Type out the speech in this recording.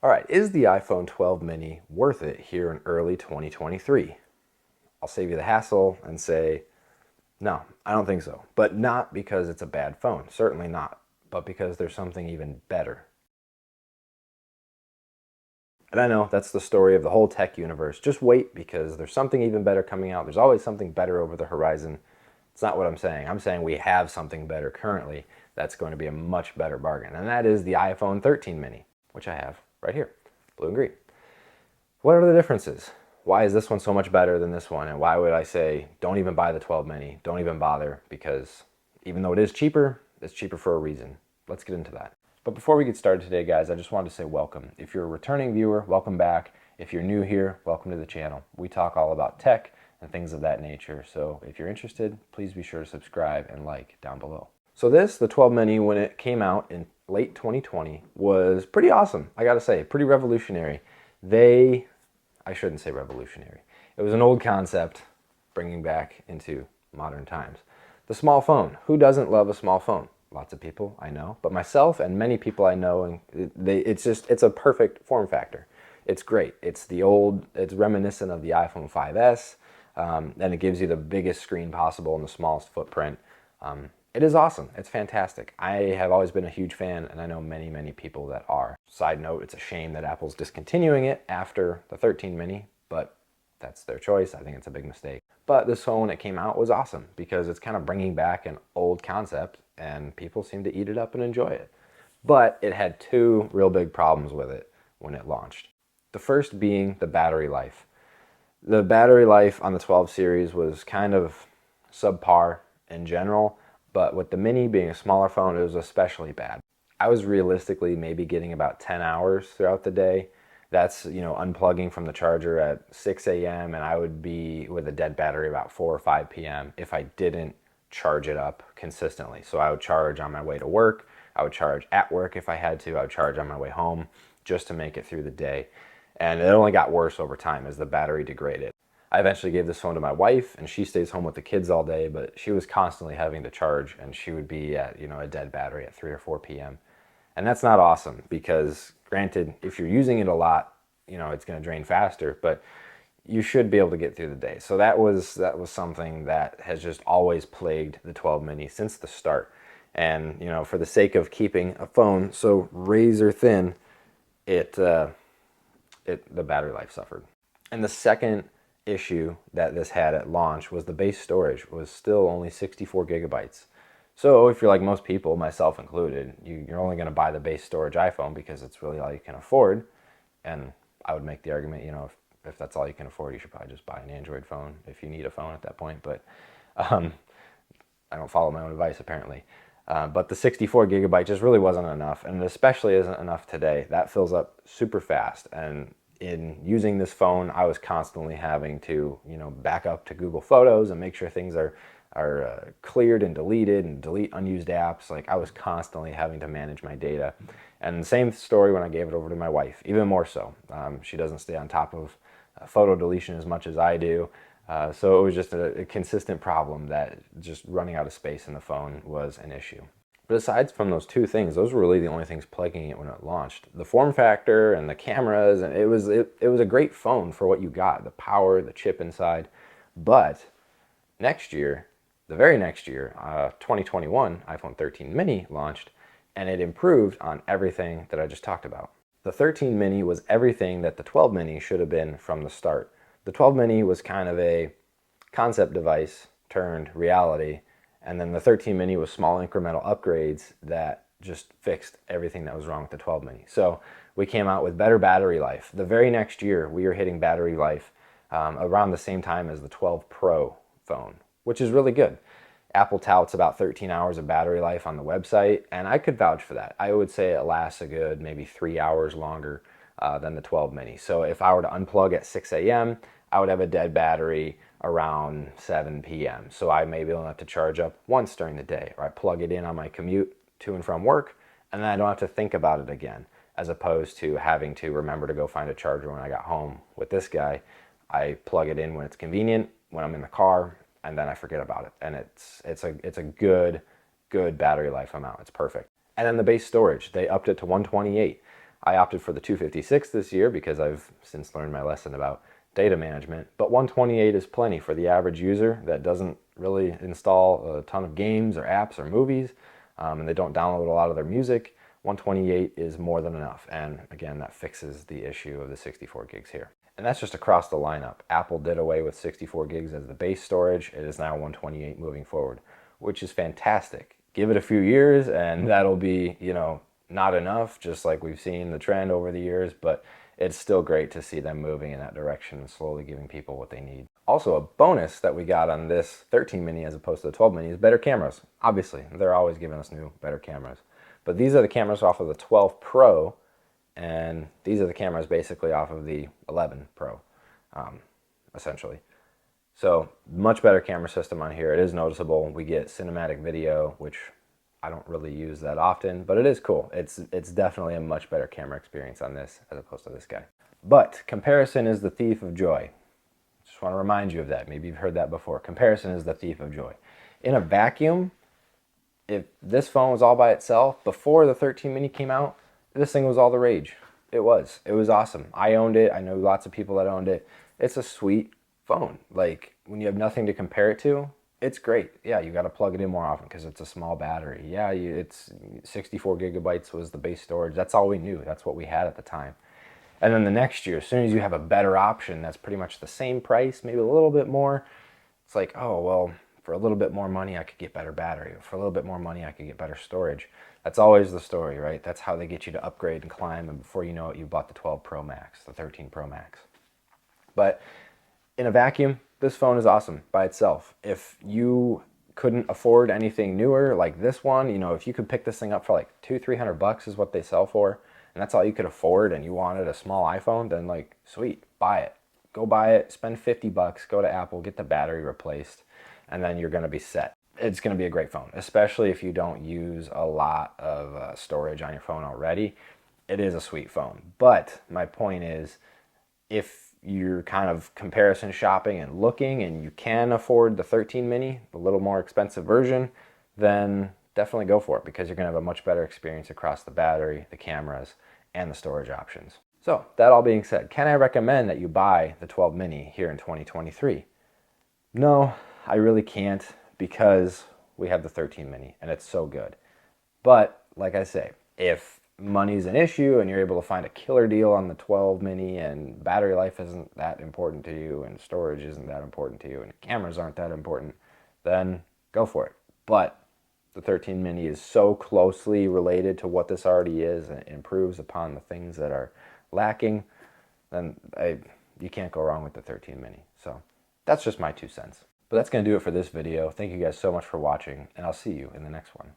All right, is the iPhone 12 mini worth it here in early 2023? I'll save you the hassle and say, no, I don't think so. But not because it's a bad phone, certainly not, but because there's something even better. And I know that's the story of the whole tech universe. Just wait because there's something even better coming out. There's always something better over the horizon. It's not what I'm saying. I'm saying we have something better currently that's going to be a much better bargain. And that is the iPhone 13 mini, which I have right here, blue and green. What are the differences? Why is this one so much better than this one? And why would I say don't even buy the 12 mini? Don't even bother, because even though it is cheaper, it's cheaper for a reason. Let's get into that. But before we get started today, guys, I just wanted to say welcome. If you're a returning viewer, welcome back. If you're new here, welcome to the channel. We talk all about tech and things of that nature. So if you're interested, please be sure to subscribe and like down below. So the 12 mini, when it came out in late 2020, was pretty awesome. I gotta say, pretty revolutionary. I shouldn't say revolutionary. It was an old concept bringing back into modern times. The small phone. Who doesn't love a small phone? Lots of people I know, but myself and many people I know, and it's a perfect form factor. It's great. It's reminiscent of the iPhone 5S, and it gives you the biggest screen possible in the smallest footprint. It is awesome. It's fantastic. I have always been a huge fan, and I know many, many people that are. Side note, it's a shame that Apple's discontinuing it after the 13 mini, but that's their choice. I think it's a big mistake. But this phone, when it came out, was awesome because it's kind of bringing back an old concept, and people seem to eat it up and enjoy it. But it had two real big problems with it when it launched. The first being the battery life. The battery life on the 12 series was kind of subpar in general, but with the mini being a smaller phone, it was especially bad. I was realistically maybe getting about 10 hours throughout the day. That's, unplugging from the charger at 6 a.m. and I would be with a dead battery about 4 or 5 p.m. if I didn't charge it up consistently. So I would charge on my way to work. I would charge at work if I had to. I would charge on my way home just to make it through the day. And it only got worse over time as the battery degraded. I eventually gave this phone to my wife, and she stays home with the kids all day, but she was constantly having to charge, and she would be at, a dead battery at 3 or 4 p.m. And that's not awesome because, granted, if you're using it a lot, it's going to drain faster, but you should be able to get through the day. So that was something that has just always plagued the 12 mini since the start. And, for the sake of keeping a phone so razor thin, the battery life suffered. And the second issue that this had at launch was the base storage was still only 64 gigabytes. So if you're like most people, myself included, you're only going to buy the base storage iPhone because it's really all you can afford. And I would make the argument, if that's all you can afford, you should probably just buy an Android phone if you need a phone at that point. But I don't follow my own advice apparently. But the 64 gigabyte just really wasn't enough, and it especially isn't enough today. That fills up super fast, and in using this phone, I was constantly having to, back up to Google Photos and make sure things are cleared and deleted and delete unused apps. Like, I was constantly having to manage my data. And the same story when I gave it over to my wife, even more so. She doesn't stay on top of photo deletion as much as I do. So it was just a consistent problem that just running out of space in the phone was an issue. But aside from those two things, those were really the only things plaguing it when it launched. The form factor and the cameras, and it was a great phone for what you got, the power, the chip inside. But next year, the very next year, 2021, iPhone 13 mini launched, and it improved on everything that I just talked about. The 13 mini was everything that the 12 mini should have been from the start. The 12 mini was kind of a concept device turned reality, and then the 13 mini was small incremental upgrades that just fixed everything that was wrong with the 12 mini. So we came out with better battery life. The very next year, we were hitting battery life around the same time as the 12 Pro phone, which is really good. Apple touts about 13 hours of battery life on the website, and I could vouch for that. I would say it lasts a good maybe 3 hours longer than the 12 mini. So if I were to unplug at 6 a.m., I would have a dead battery around 7 p.m. So I may be able to charge up once during the day, or I plug it in on my commute to and from work, and then I don't have to think about it again, as opposed to having to remember to go find a charger when I got home. With this guy, I plug it in when it's convenient, when I'm in the car, and then I forget about it. And it's a good battery life amount. It's perfect. And then the base storage, they upped it to 128. I opted for the 256 this year because I've since learned my lesson about data management, but 128 is plenty for the average user that doesn't really install a ton of games or apps or movies, and they don't download a lot of their music. 128 is more than enough, and again, that fixes the issue of the 64 gigs here. And that's just across the lineup. Apple did away with 64 gigs as the base storage. It is now 128 moving forward, which is fantastic. Give it a few years and that'll be, not enough, just like we've seen the trend over the years, but it's still great to see them moving in that direction and slowly giving people what they need. Also, a bonus that we got on this 13 mini as opposed to the 12 mini is better cameras. Obviously, they're always giving us new, better cameras. But these are the cameras off of the 12 Pro, and these are the cameras basically off of the 11 Pro, essentially. So much better camera system on here. It is noticeable. We get cinematic video, which I don't really use that often, but it is cool. It's definitely a much better camera experience on this as opposed to this guy. But comparison is the thief of joy. Just want to remind you of that. Maybe you've heard that before. Comparison is the thief of joy. In a vacuum, if this phone was all by itself, before the 13 mini came out, this thing was all the rage. It was awesome. I owned it. I know lots of people that owned it. It's a sweet phone. Like, when you have nothing to compare it to, it's great. Yeah, you got to plug it in more often because it's a small battery. Yeah, it's 64 gigabytes was the base storage. That's all we knew. That's what we had at the time. And then the next year, as soon as you have a better option that's pretty much the same price, maybe a little bit more, it's like, oh, well, for a little bit more money, I could get better battery. For a little bit more money, I could get better storage. That's always the story, right? That's how they get you to upgrade and climb. And before you know it, you bought the 12 Pro Max, the 13 Pro Max. But in a vacuum, this phone is awesome by itself. If you couldn't afford anything newer like this one, if you could pick this thing up for like $200-300 is what they sell for, and that's all you could afford, and you wanted a small iPhone, then like, sweet, buy it. Go buy it, spend $50, go to Apple, get the battery replaced, and then you're gonna be set. It's gonna be a great phone, especially if you don't use a lot of storage on your phone already. It is a sweet phone. But my point is, if you're kind of comparison shopping and looking and you can afford the 13 mini, the little more expensive version, then definitely go for it because you're going to have a much better experience across the battery, the cameras, and the storage options. So that all being said, can I recommend that you buy the 12 mini here in 2023? No, I really can't because we have the 13 mini and it's so good. But like I say, if money's an issue and you're able to find a killer deal on the 12 mini and battery life isn't that important to you and storage isn't that important to you and cameras aren't that important, then go for it. But the 13 mini is so closely related to what this already is and it improves upon the things that are lacking, then you can't go wrong with the 13 mini. So that's just my 2 cents. But that's going to do it for this video. Thank you guys so much for watching, and I'll see you in the next one.